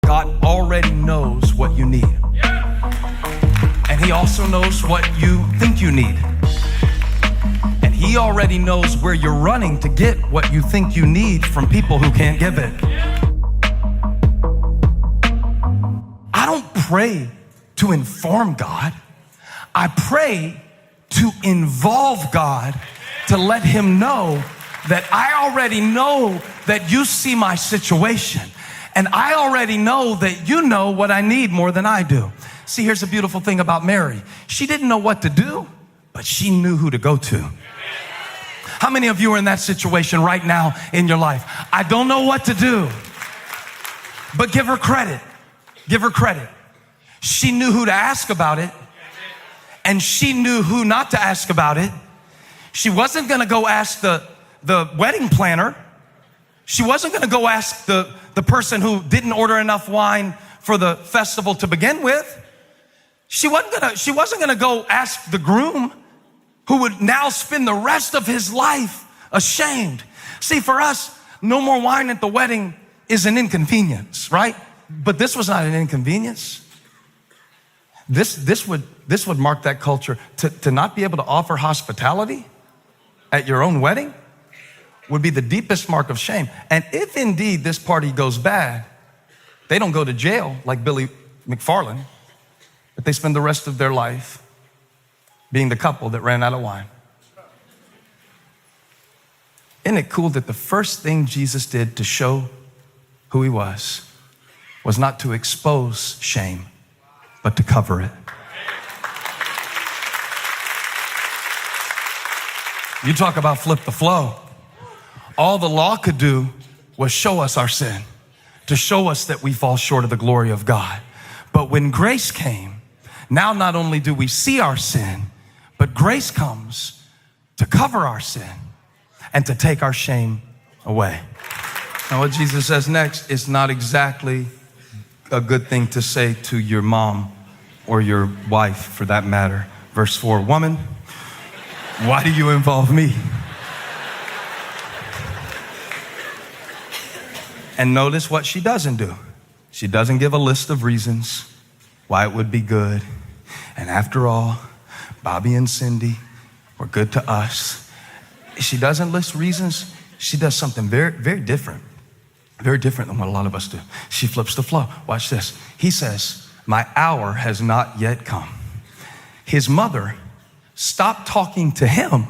God already knows what you need. And he also knows what you think you need. And he already knows where you're running to get what you think you need from people who can't give it. I don't pray to inform God. I pray to involve God, to let him know that I already know that you see my situation. And I already know that you know what I need more than I do. See, here's the beautiful thing about Mary. She didn't know what to do, but she knew who to go to. How many of you are in that situation right now in your life? I don't know what to do, but give her credit. Give her credit. She knew who to ask about it, and she knew who not to ask about it. She wasn't going to go ask the wedding planner. She wasn't going to go ask the person who didn't order enough wine for the festival to begin with. She wasn't going to go ask the groom, who would now spend the rest of his life ashamed. See, for us, no more wine at the wedding is an inconvenience, right? But this was not an inconvenience. This would mark that culture. To not be able to offer hospitality at your own wedding would be the deepest mark of shame. And if indeed this party goes bad, they don't go to jail like Billy McFarland, but they spend the rest of their life being the couple that ran out of wine. Isn't it cool that the first thing Jesus did to show who he was not to expose shame, but to cover it? You talk about flip the flow. All the law could do was show us our sin, to show us that we fall short of the glory of God. But when grace came, now not only do we see our sin, but grace comes to cover our sin and to take our shame away. Now what Jesus says next is not exactly a good thing to say to your mom or your wife for that matter. Verse 4, woman, why do you involve me? And notice what she doesn't do. She doesn't give a list of reasons why it would be good. And after all, Bobby and Cindy were good to us. She doesn't list reasons. She does something very, very different than what a lot of us do. She flips the flow. Watch this. He says, my hour has not yet come. His mother stopped talking to him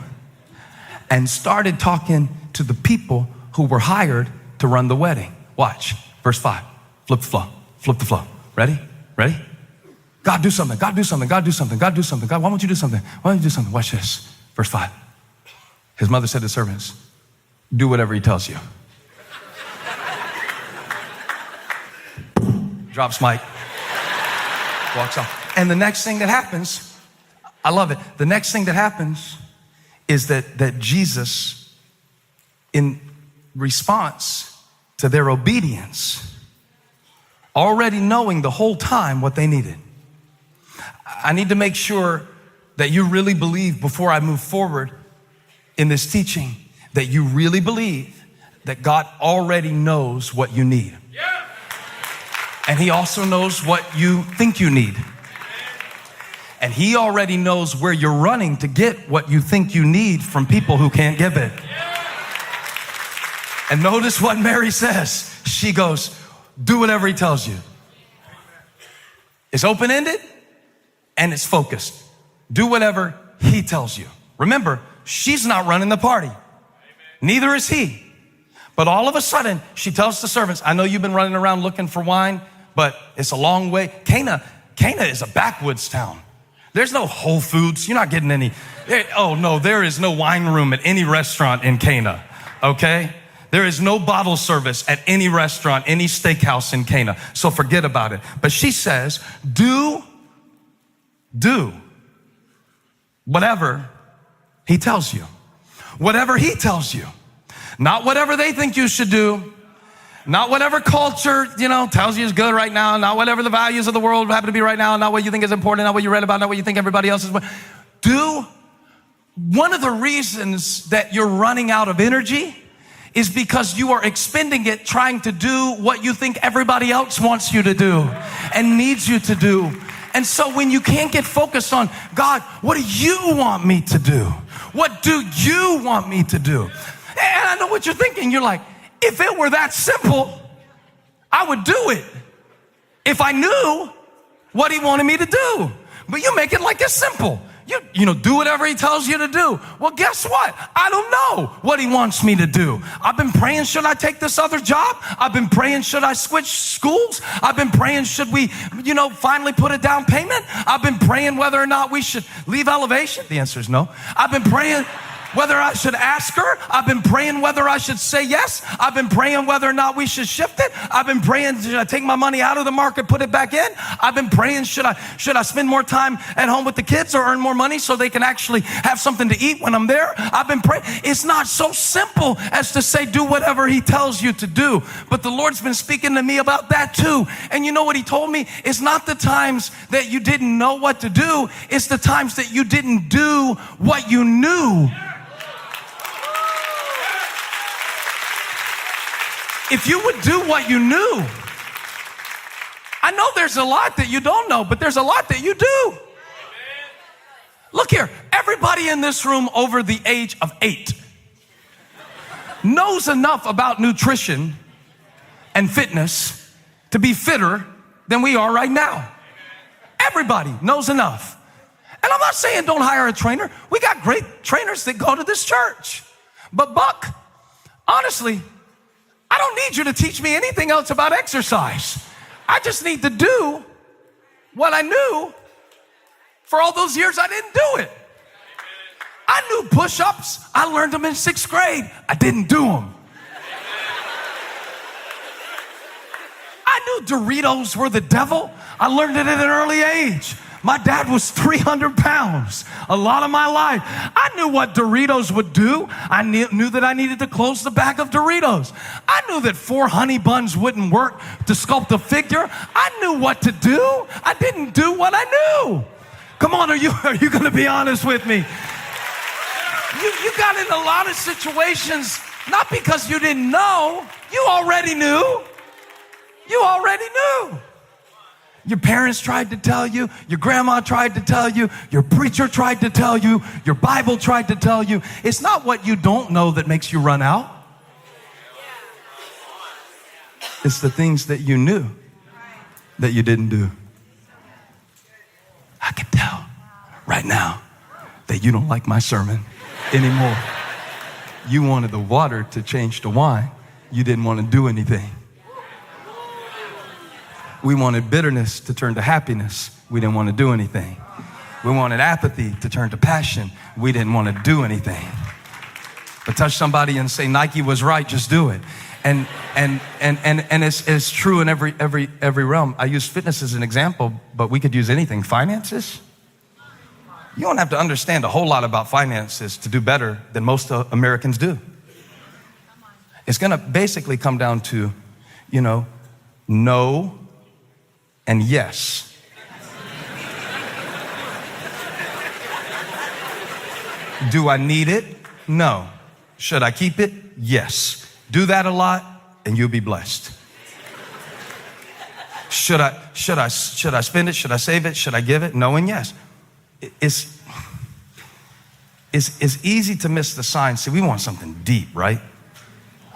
and started talking to the people who were hired to run the wedding. Watch, verse 5, flip the flow, flip the flow. Ready? Ready? God, do something. God, do something. God, do something. God, do something. God, why won't you do something? Why don't you do something? Watch this. Verse 5. His mother said to the servants, do whatever he tells you. Drops mic. Walks off. And the next thing that happens, I love it. The next thing that happens is that Jesus, in response to their obedience, already knowing the whole time what they needed. I need to make sure that you really believe, before I move forward in this teaching, that you really believe that God already knows what you need. Yeah. And he also knows what you think you need. And he already knows where you're running to get what you think you need from people who can't give it. And notice what Mary says. She goes, do whatever he tells you. It's open-ended and it's focused. Do whatever he tells you. Remember, she's not running the party. Neither is he. But all of a sudden, she tells the servants, I know you've been running around looking for wine, but it's a long way. Cana is a backwoods town. There's no Whole Foods. You're not getting any. Oh no, there is no wine room at any restaurant in Cana, okay? There is no bottle service at any restaurant, any steakhouse in Cana. So forget about it. But she says, do whatever he tells you. Whatever he tells you. Not whatever they think you should do. Not whatever culture, tells you is good right now. Not whatever the values of the world happen to be right now. Not what you think is important. Not what you read about. Not what you think everybody else is. Do. One of the reasons that you're running out of energy is because you are expending it trying to do what you think everybody else wants you to do and needs you to do. And so when you can't get focused on, God, what do you want me to do? What do you want me to do? And I know what you're thinking. You're like, if it were that simple, I would do it if I knew what he wanted me to do. But you make it like it's simple. You know, do whatever he tells you to do. Well, guess what? I don't know what he wants me to do. I've been praying, should I take this other job? I've been praying, should I switch schools? I've been praying, should we, finally put a down payment? I've been praying whether or not we should leave Elevation. The answer is no. I've been praying whether I should ask her. I've been praying whether I should say yes. I've been praying whether or not we should shift it. I've been praying, should I take my money out of the market, put it back in? I've been praying, should I spend more time at home with the kids or earn more money so they can actually have something to eat when I'm there? I've been praying. It's not so simple as to say, do whatever he tells you to do. But the Lord's been speaking to me about that too. And you know what he told me? It's not the times that you didn't know what to do. It's the times that you didn't do what you knew. If you would do what you knew, I know there's a lot that you don't know, but there's a lot that you do. Look here, everybody in this room over the age of 8 knows enough about nutrition and fitness to be fitter than we are right now. Everybody knows enough. And I'm not saying don't hire a trainer. We got great trainers that go to this church. But Buck, honestly, I don't need you to teach me anything else about exercise. I just need to do what I knew for all those years I didn't do it. I knew push-ups. I learned them in 6th grade. I didn't do them. I knew Doritos were the devil. I learned it at an early age. My dad was 300 pounds a lot of my life. I knew what Doritos would do. I knew that I needed to close the bag of Doritos. I knew that 4 honey buns wouldn't work to sculpt a figure. I knew what to do. I didn't do what I knew. Come on, are you going to be honest with me? You got in a lot of situations, not because you didn't know. You already knew. You already knew. Your parents tried to tell you, your grandma tried to tell you, your preacher tried to tell you, your Bible tried to tell you. It's not what you don't know that makes you run out. It's the things that you knew that you didn't do. I can tell right now that you don't like my sermon anymore. You wanted the water to change to wine. You didn't want to do anything. We wanted bitterness to turn to happiness. We didn't want to do anything. We wanted apathy to turn to passion. We didn't want to do anything. But touch somebody and say, Nike was right, just do it. And it's true in every realm. I use fitness as an example, but we could use anything. Finances? You don't have to understand a whole lot about finances to do better than most Americans do. It's going to basically come down to, no and yes. Do I need it? No. Should I keep it? Yes. Do that a lot and you'll be blessed. Should I spend it? Should I save it? Should I give it? No and yes. It's easy to miss the sign. See, we want something deep, right?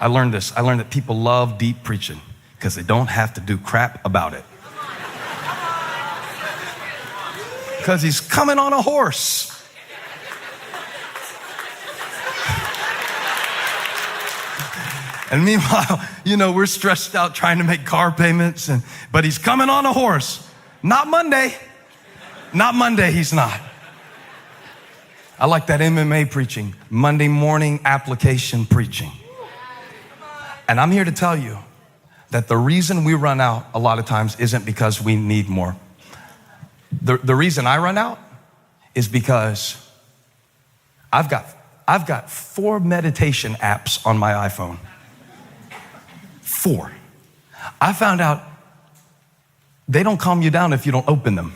I learned this. I learned that people love deep preaching because they don't have to do crap about it. Because he's coming on a horse. And meanwhile, we're stressed out trying to make car payments, but he's coming on a horse. Not Monday. Not Monday, he's not. I like that MMA preaching, Monday morning application preaching. And I'm here to tell you that the reason we run out a lot of times isn't because we need more. The reason I run out is because I've got 4 meditation apps on my iPhone. 4. I found out they don't calm you down if you don't open them.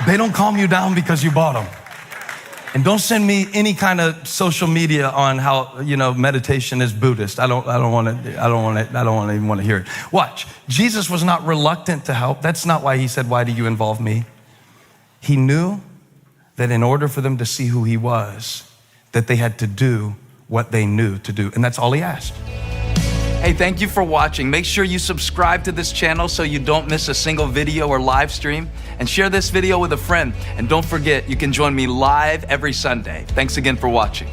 They don't calm you down because you bought them. And don't send me any kind of social media on how, meditation is Buddhist. I don't even want to hear it. Watch. Jesus was not reluctant to help. That's not why he said, why do you involve me? He knew that in order for them to see who he was, that they had to do what they knew to do. And that's all he asked. Hey, thank you for watching. Make sure you subscribe to this channel so you don't miss a single video or live stream. And share this video with a friend. And don't forget, you can join me live every Sunday. Thanks again for watching.